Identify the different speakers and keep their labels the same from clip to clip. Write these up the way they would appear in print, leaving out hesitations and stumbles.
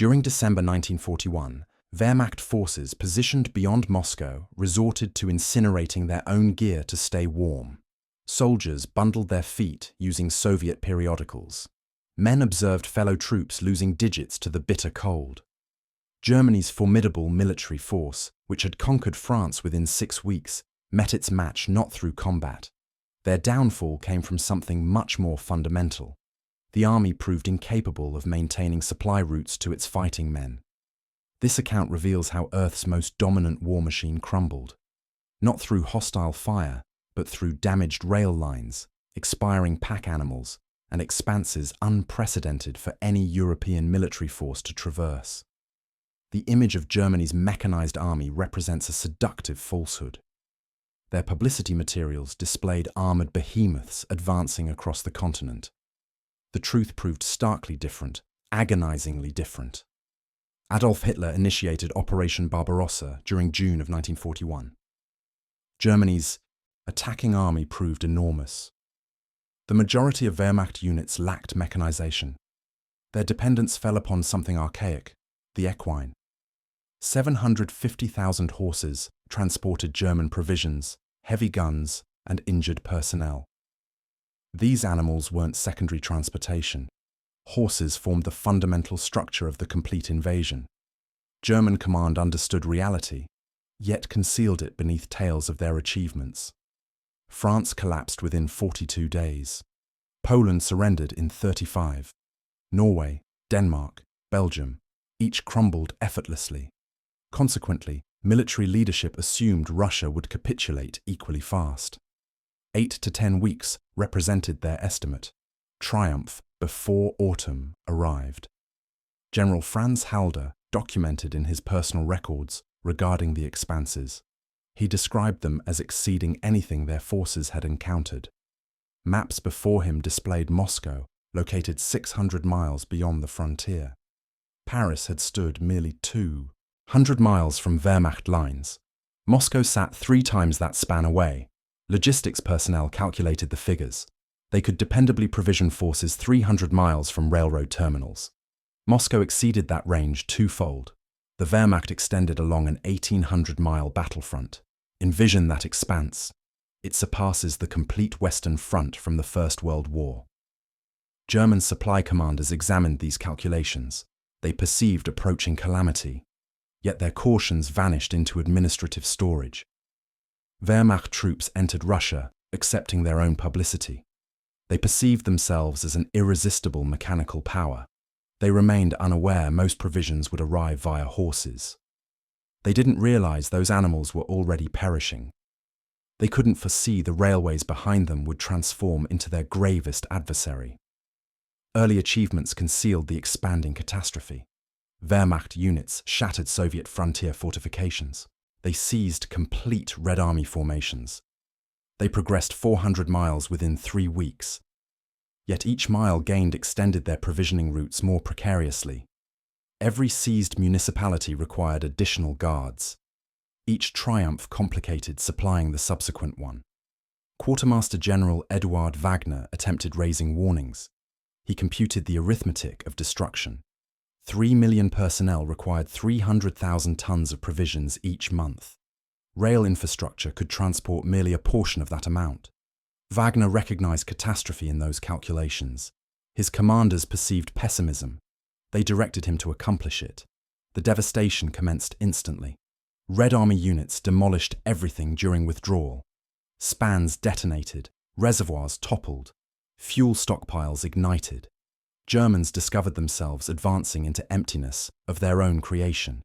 Speaker 1: During December 1941, Wehrmacht forces positioned beyond Moscow resorted to incinerating their own gear to stay warm. Soldiers bundled their feet using Soviet periodicals. Men observed fellow troops losing digits to the bitter cold. Germany's formidable military force, which had conquered France within 6 weeks, met its match not through combat. Their downfall came from something much more fundamental. The army proved incapable of maintaining supply routes to its fighting men. This account reveals how Earth's most dominant war machine crumbled. Not through hostile fire, but through damaged rail lines, expiring pack animals, and expanses unprecedented for any European military force to traverse. The image of Germany's mechanized army represents a seductive falsehood. Their publicity materials displayed armored behemoths advancing across the continent. The truth proved starkly different, agonizingly different. Adolf Hitler initiated Operation Barbarossa during June of 1941. Germany's attacking army proved enormous. The majority of Wehrmacht units lacked mechanization. Their dependence fell upon something archaic, the equine. 750,000 horses transported German provisions, heavy guns, and injured personnel. These animals weren't secondary transportation. Horses formed the fundamental structure of the complete invasion. German command understood reality, yet concealed it beneath tales of their achievements. France collapsed within 42 days. Poland surrendered in 35. Norway, Denmark, Belgium, each crumbled effortlessly. Consequently, military leadership assumed Russia would capitulate equally fast. 8 to 10 weeks represented their estimate. Triumph before autumn arrived. General Franz Halder documented in his personal records regarding the expanses. He described them as exceeding anything their forces had encountered. Maps before him displayed Moscow, located 600 miles beyond the frontier. Paris had stood merely 200 miles from Wehrmacht lines. Moscow sat 3 times that span away. Logistics personnel calculated the figures. They could dependably provision forces 300 miles from railroad terminals. Moscow exceeded that range twofold. The Wehrmacht extended along an 1,800-mile battlefront. Envision that expanse. It surpasses the complete Western Front from the First World War. German supply commanders examined these calculations. They perceived approaching calamity. Yet their cautions vanished into administrative storage. Wehrmacht troops entered Russia, accepting their own publicity. They perceived themselves as an irresistible mechanical power. They remained unaware most provisions would arrive via horses. They didn't realize those animals were already perishing. They couldn't foresee the railways behind them would transform into their gravest adversary. Early achievements concealed the expanding catastrophe. Wehrmacht units shattered Soviet frontier fortifications. They seized complete Red Army formations. They progressed 400 miles within 3 weeks. Yet each mile gained extended their provisioning routes more precariously. Every seized municipality required additional guards. Each triumph complicated supplying the subsequent one. Quartermaster General Eduard Wagner attempted raising warnings. He computed the arithmetic of destruction. 3 million personnel required 300,000 tons of provisions each month. Rail infrastructure could transport merely a portion of that amount. Wagner recognized catastrophe in those calculations. His commanders perceived pessimism. They directed him to accomplish it. The devastation commenced instantly. Red Army units demolished everything during withdrawal. Spans detonated, reservoirs toppled, fuel stockpiles ignited. Germans discovered themselves advancing into emptiness of their own creation.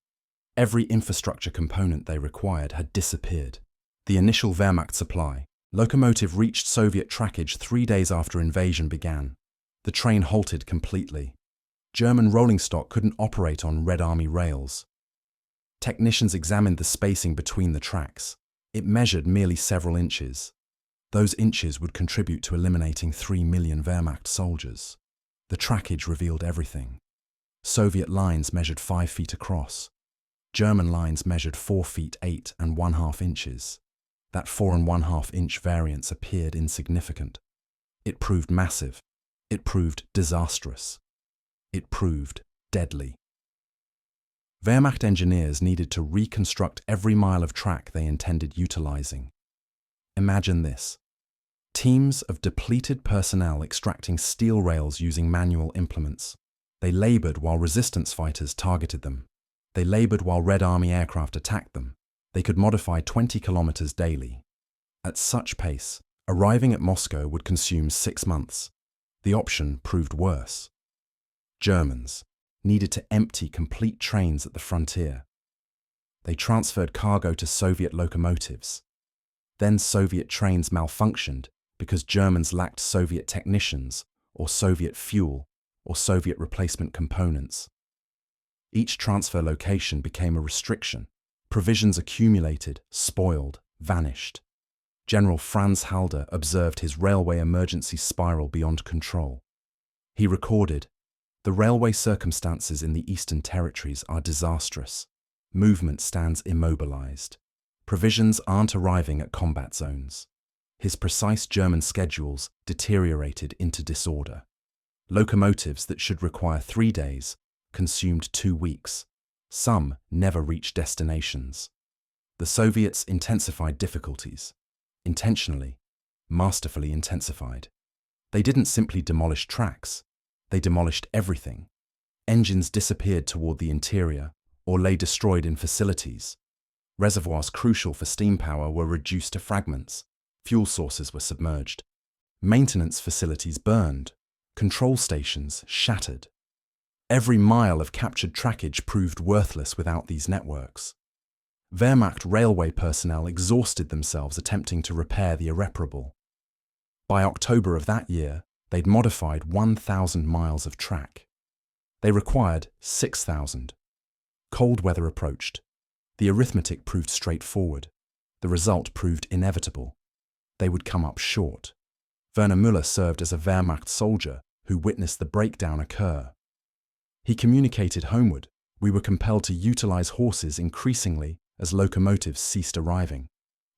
Speaker 1: Every infrastructure component they required had disappeared. The initial Wehrmacht supply, locomotive reached Soviet trackage 3 days after invasion began. The train halted completely. German rolling stock couldn't operate on Red Army rails. Technicians examined the spacing between the tracks. It measured merely several inches. Those inches would contribute to eliminating 3 million Wehrmacht soldiers. The trackage revealed everything. Soviet lines measured 5 feet across. German lines measured 4 feet 8½ inches. That 4½ inch variance appeared insignificant. It proved massive. It proved disastrous. It proved deadly. Wehrmacht engineers needed to reconstruct every mile of track they intended utilizing. Imagine this. Teams of depleted personnel extracting steel rails using manual implements. They labored while resistance fighters targeted them. They labored while Red Army aircraft attacked them. They could modify 20 kilometers daily. At such pace, arriving at Moscow would consume 6 months. The option proved worse. Germans needed to empty complete trains at the frontier. They transferred cargo to Soviet locomotives. Then Soviet trains malfunctioned because Germans lacked Soviet technicians, or Soviet fuel, or Soviet replacement components. Each transfer location became a restriction. Provisions accumulated, spoiled, vanished. General Franz Halder observed his railway emergency spiral beyond control. He recorded, "The railway circumstances in the Eastern Territories are disastrous. Movement stands immobilized. Provisions aren't arriving at combat zones." His precise German schedules deteriorated into disorder. Locomotives that should require 3 days consumed 2 weeks. Some never reached destinations. The Soviets intensified difficulties. Intentionally, masterfully intensified. They didn't simply demolish tracks. They demolished everything. Engines disappeared toward the interior or lay destroyed in facilities. Reservoirs crucial for steam power were reduced to fragments. Fuel sources were submerged. Maintenance facilities burned. Control stations shattered. Every mile of captured trackage proved worthless without these networks. Wehrmacht railway personnel exhausted themselves attempting to repair the irreparable. By October of that year, they'd modified 1,000 miles of track. They required 6,000. Cold weather approached. The arithmetic proved straightforward. The result proved inevitable. They would come up short. Werner Müller served as a Wehrmacht soldier who witnessed the breakdown occur. He communicated homeward, "We were compelled to utilize horses increasingly as locomotives ceased arriving.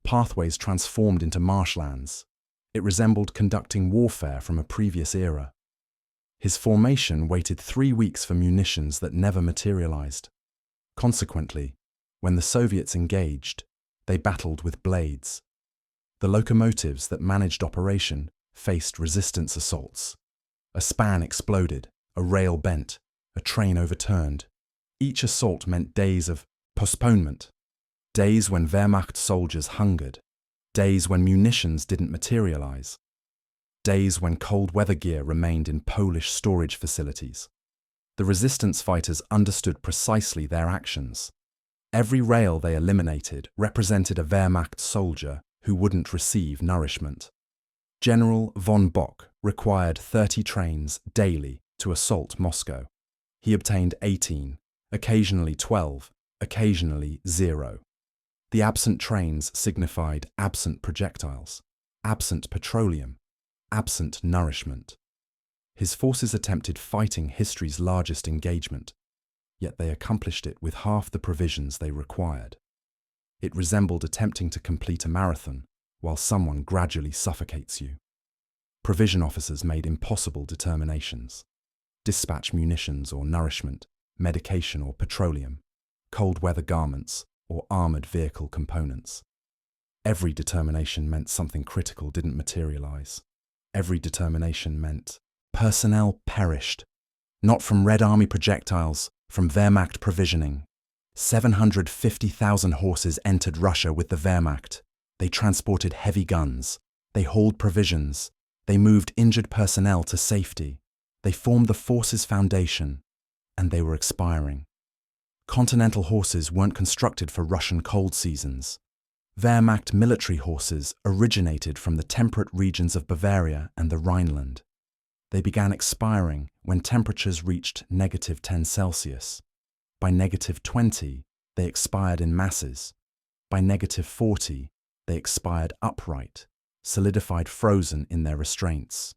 Speaker 1: Pathways transformed into marshlands. It resembled conducting warfare from a previous era." His formation waited 3 weeks for munitions that never materialized. Consequently, when the Soviets engaged, they battled with blades. The locomotives that managed operation faced resistance assaults. A span exploded, a rail bent, a train overturned. Each assault meant days of postponement. Days when Wehrmacht soldiers hungered. Days when munitions didn't materialize. Days when cold weather gear remained in Polish storage facilities. The resistance fighters understood precisely their actions. Every rail they eliminated represented a Wehrmacht soldier who wouldn't receive nourishment. General von Bock required 30 trains daily to assault Moscow. He obtained 18, occasionally 12, occasionally 0. The absent trains signified absent projectiles, absent petroleum, absent nourishment. His forces attempted fighting history's largest engagement, yet they accomplished it with half the provisions they required. It resembled attempting to complete a marathon while someone gradually suffocates you. Provision officers made impossible determinations. Dispatch munitions or nourishment, medication or petroleum, cold weather garments or armored vehicle components. Every determination meant something critical didn't materialize. Every determination meant personnel perished, not from Red Army projectiles, from Wehrmacht provisioning. 750,000 horses entered Russia with the Wehrmacht. They transported heavy guns. They hauled provisions. They moved injured personnel to safety. They formed the force's foundation, and they were expiring. Continental horses weren't constructed for Russian cold seasons. Wehrmacht military horses originated from the temperate regions of Bavaria and the Rhineland. They began expiring when temperatures reached -10 Celsius. By -20, they expired in masses. By -40, they expired upright, solidified frozen in their restraints.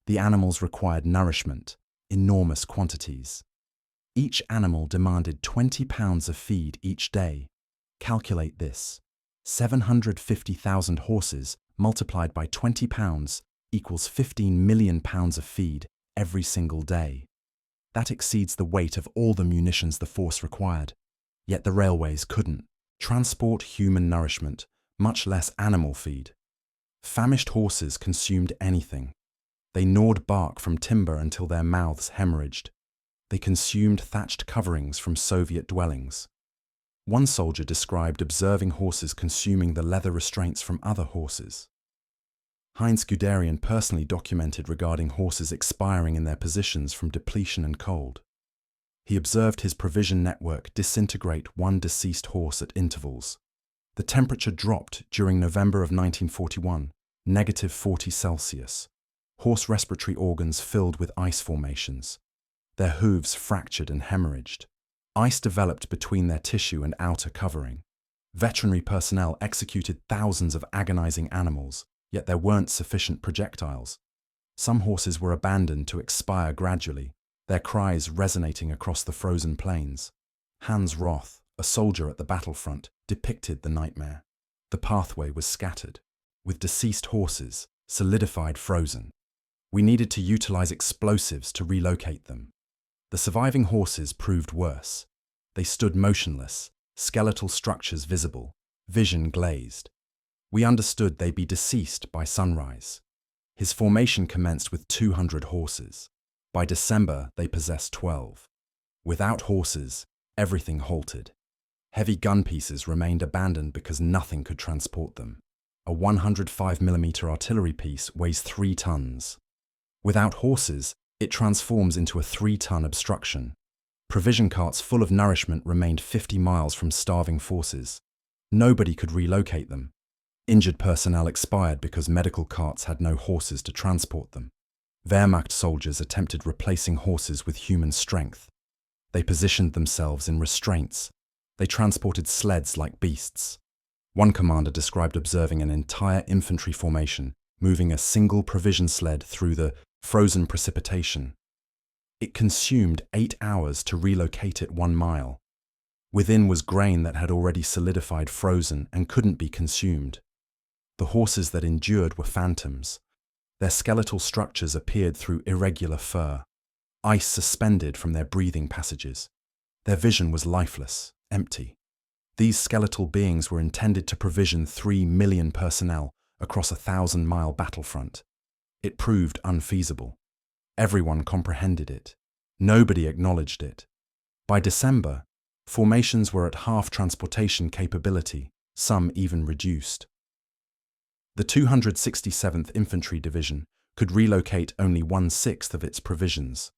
Speaker 1: The animals required nourishment, enormous quantities. Each animal demanded 20 pounds of feed each day. Calculate this. 750,000 horses multiplied by 20 pounds equals 15 million pounds of feed every single day. That exceeds the weight of all the munitions the force required. Yet the railways couldn't transport human nourishment, much less animal feed. Famished horses consumed anything. They gnawed bark from timber until their mouths hemorrhaged. They consumed thatched coverings from Soviet dwellings. One soldier described observing horses consuming the leather restraints from other horses. Heinz Guderian personally documented regarding horses expiring in their positions from depletion and cold. He observed his provision network disintegrate one deceased horse at intervals. The temperature dropped during November of 1941, -40°C. Horse respiratory organs filled with ice formations. Their hooves fractured and hemorrhaged. Ice developed between their tissue and outer covering. Veterinary personnel executed thousands of agonizing animals, yet there weren't sufficient projectiles. Some horses were abandoned to expire gradually, their cries resonating across the frozen plains. Hans Roth, a soldier at the battlefront, depicted the nightmare. The pathway was scattered, with deceased horses, solidified frozen. We needed to utilize explosives to relocate them. The surviving horses proved worse. They stood motionless, skeletal structures visible, vision glazed. We understood they'd be deceased by sunrise. His formation commenced with 200 horses. By December, they possessed 12. Without horses, everything halted. Heavy gun pieces remained abandoned because nothing could transport them. A 105mm artillery piece weighs 3 tons. Without horses, it transforms into a 3-ton obstruction. Provision carts full of nourishment remained 50 miles from starving forces. Nobody could relocate them. Injured personnel expired because medical carts had no horses to transport them. Wehrmacht soldiers attempted replacing horses with human strength. They positioned themselves in restraints. They transported sleds like beasts. One commander described observing an entire infantry formation moving a single provision sled through the frozen precipitation. It consumed 8 hours to relocate it 1 mile. Within was grain that had already solidified frozen and couldn't be consumed. The horses that endured were phantoms. Their skeletal structures appeared through irregular fur. Ice suspended from their breathing passages. Their vision was lifeless, empty. These skeletal beings were intended to provision 3 million personnel across a 1,000-mile battlefront. It proved unfeasible. Everyone comprehended it. Nobody acknowledged it. By December, formations were at half transportation capability, some even reduced. The 267th Infantry Division could relocate only 1/6 of its provisions.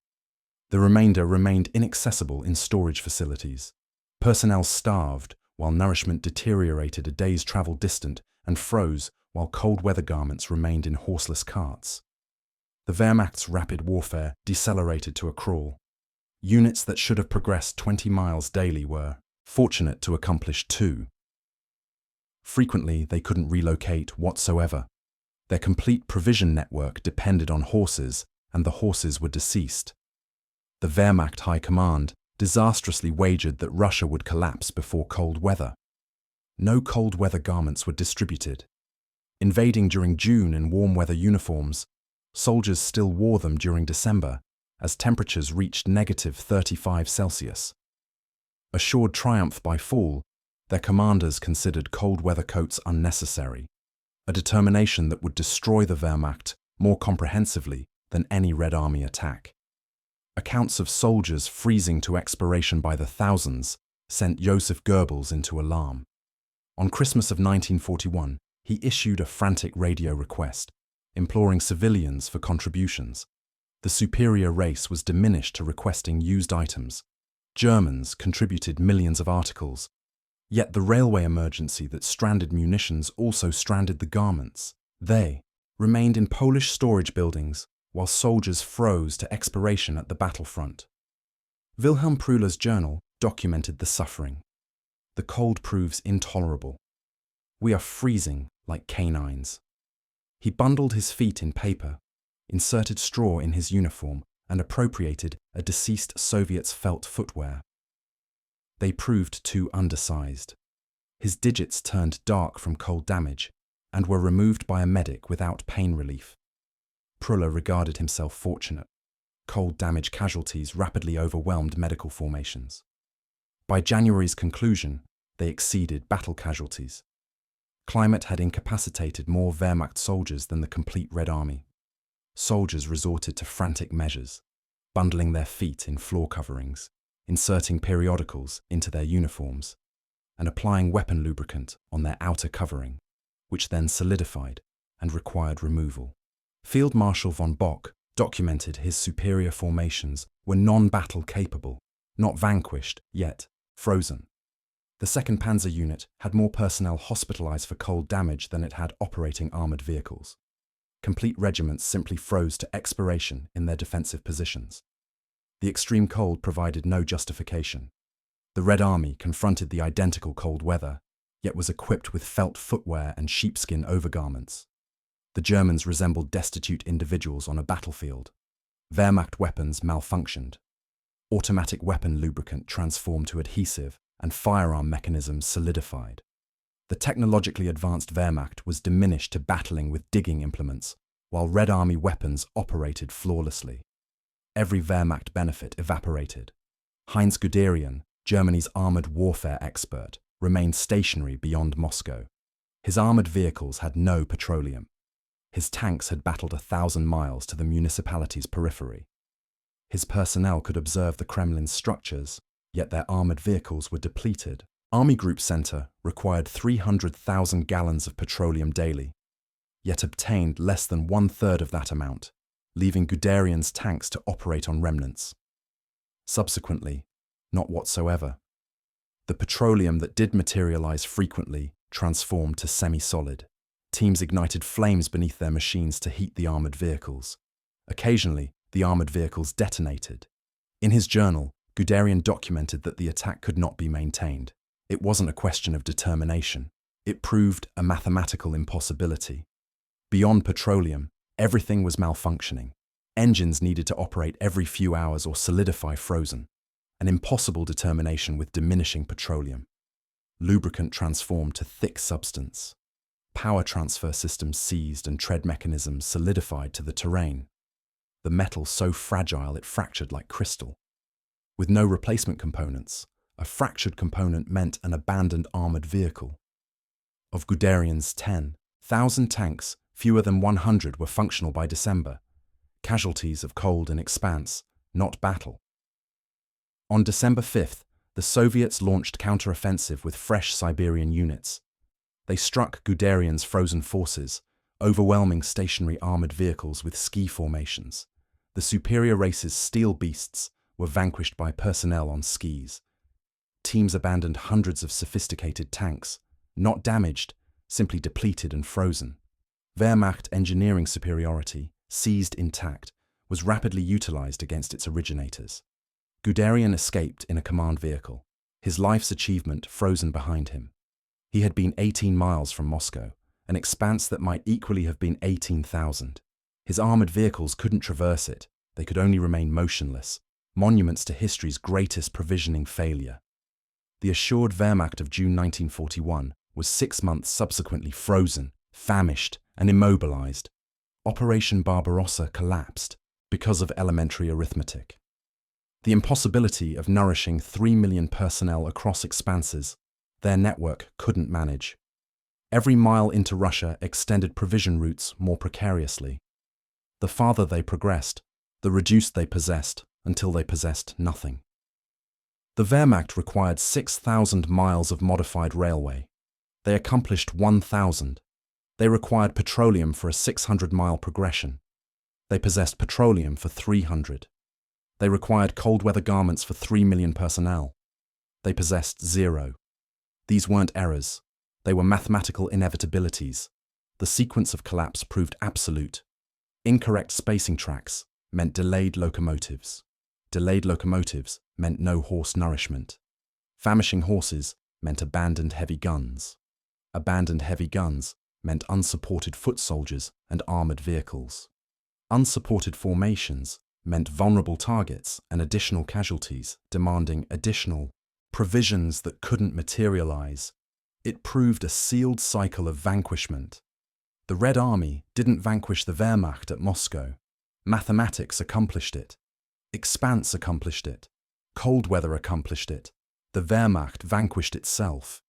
Speaker 1: The remainder remained inaccessible in storage facilities. Personnel starved while nourishment deteriorated a day's travel distant and froze while cold weather garments remained in horseless carts. The Wehrmacht's rapid warfare decelerated to a crawl. Units that should have progressed 20 miles daily were fortunate to accomplish 2. Frequently, they couldn't relocate whatsoever. Their complete provision network depended on horses, and the horses were deceased. The Wehrmacht High Command disastrously wagered that Russia would collapse before cold weather. No cold weather garments were distributed. Invading during June in warm weather uniforms, soldiers still wore them during December, as temperatures reached -35°C. Assured triumph by fall, their commanders considered cold weather coats unnecessary, a determination that would destroy the Wehrmacht more comprehensively than any Red Army attack. Accounts of soldiers freezing to expiration by the thousands sent Joseph Goebbels into alarm. On Christmas of 1941, he issued a frantic radio request, imploring civilians for contributions. The superior race was diminished to requesting used items. Germans contributed millions of articles. Yet the railway emergency that stranded munitions also stranded the garments. They remained in Polish storage buildings while soldiers froze to expiration at the battlefront. Wilhelm Prüller's journal documented the suffering. The cold proves intolerable. We are freezing like canines. He bundled his feet in paper, inserted straw in his uniform, and appropriated a deceased Soviet's felt footwear. They proved too undersized. His digits turned dark from cold damage and were removed by a medic without pain relief. Prüller regarded himself fortunate. Cold damage casualties rapidly overwhelmed medical formations. By January's conclusion, they exceeded battle casualties. Climate had incapacitated more Wehrmacht soldiers than the complete Red Army. Soldiers resorted to frantic measures, bundling their feet in floor coverings, inserting periodicals into their uniforms, and applying weapon lubricant on their outer covering, which then solidified and required removal. Field Marshal von Bock documented his superior formations were non-battle capable, not vanquished, yet frozen. The 2nd Panzer Unit had more personnel hospitalized for cold damage than it had operating armored vehicles. Complete regiments simply froze to expiration in their defensive positions. The extreme cold provided no justification. The Red Army confronted the identical cold weather, yet was equipped with felt footwear and sheepskin overgarments. The Germans resembled destitute individuals on a battlefield. Wehrmacht weapons malfunctioned. Automatic weapon lubricant transformed to adhesive, and firearm mechanisms solidified. The technologically advanced Wehrmacht was diminished to battling with digging implements, while Red Army weapons operated flawlessly. Every Wehrmacht benefit evaporated. Heinz Guderian, Germany's armored warfare expert, remained stationary beyond Moscow. His armored vehicles had no petroleum. His tanks had battled 1,000 miles to the municipality's periphery. His personnel could observe the Kremlin's structures, yet their armored vehicles were depleted. Army Group Center required 300,000 gallons of petroleum daily, yet obtained less than 1/3 of that amount, leaving Guderian's tanks to operate on remnants. Subsequently, not whatsoever. The petroleum that did materialize frequently transformed to semi-solid. Teams ignited flames beneath their machines to heat the armored vehicles. Occasionally, the armored vehicles detonated. In his journal, Guderian documented that the attack could not be maintained. It wasn't a question of determination. It proved a mathematical impossibility. Beyond petroleum, everything was malfunctioning. Engines needed to operate every few hours or solidify frozen. An impossible determination with diminishing petroleum. Lubricant transformed to thick substance. Power transfer systems seized and tread mechanisms solidified to the terrain. The metal so fragile it fractured like crystal. With no replacement components, a fractured component meant an abandoned armored vehicle. Of Guderian's 10,000 tanks, fewer than 100 were functional by December. Casualties of cold and expanse, not battle. On December 5th, the Soviets launched counteroffensive with fresh Siberian units. They struck Guderian's frozen forces, overwhelming stationary armored vehicles with ski formations. The superior race's steel beasts were vanquished by personnel on skis. Teams abandoned hundreds of sophisticated tanks, not damaged, simply depleted and frozen. Wehrmacht engineering superiority, seized intact, was rapidly utilized against its originators. Guderian escaped in a command vehicle, his life's achievement frozen behind him. He had been 18 miles from Moscow, an expanse that might equally have been 18,000. His armored vehicles couldn't traverse it, they could only remain motionless, monuments to history's greatest provisioning failure. The assured Wehrmacht of June 1941 was 6 months subsequently frozen, famished, and immobilized. Operation Barbarossa collapsed because of elementary arithmetic. The impossibility of nourishing 3 million personnel across expanses, their network couldn't manage. Every mile into Russia extended provision routes more precariously. The farther they progressed, the reduced they possessed, until they possessed nothing. The Wehrmacht required 6,000 miles of modified railway. They accomplished 1,000. They required petroleum for a 600-mile progression. They possessed petroleum for 300. They required cold-weather garments for 3 million personnel. They possessed 0. These weren't errors. They were mathematical inevitabilities. The sequence of collapse proved absolute. Incorrect spacing tracks meant delayed locomotives. Delayed locomotives meant no horse nourishment. Famishing horses meant abandoned heavy guns. Abandoned heavy guns meant unsupported foot soldiers and armored vehicles. Unsupported formations meant vulnerable targets and additional casualties demanding additional provisions that couldn't materialize. It proved a sealed cycle of vanquishment. The Red Army didn't vanquish the Wehrmacht at Moscow. Mathematics accomplished it. Expanse accomplished it. Cold weather accomplished it. the Wehrmacht vanquished itself.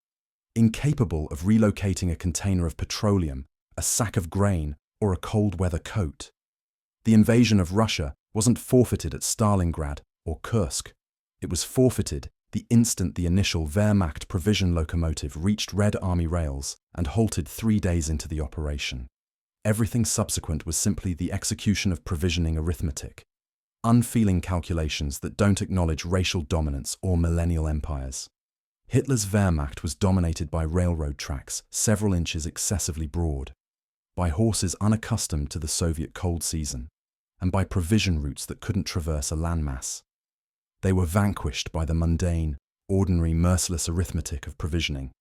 Speaker 1: Incapable of relocating a container of petroleum, a sack of grain, or a cold-weather coat. The invasion of Russia wasn't forfeited at Stalingrad or Kursk. It was forfeited the instant the initial Wehrmacht provision locomotive reached Red Army rails and halted 3 days into the operation. Everything subsequent was simply the execution of provisioning arithmetic, unfeeling calculations that don't acknowledge racial dominance or millennial empires. Hitler's Wehrmacht was dominated by railroad tracks several inches excessively broad, by horses unaccustomed to the Soviet cold season, and by provision routes that couldn't traverse a landmass. They were vanquished by the mundane, ordinary, merciless arithmetic of provisioning.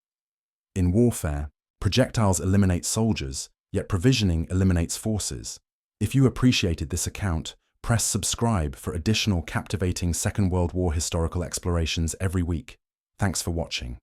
Speaker 1: In warfare, projectiles eliminate soldiers, yet provisioning eliminates forces. If you appreciated this account, press subscribe for additional captivating Second World War historical explorations every week. Thanks for watching.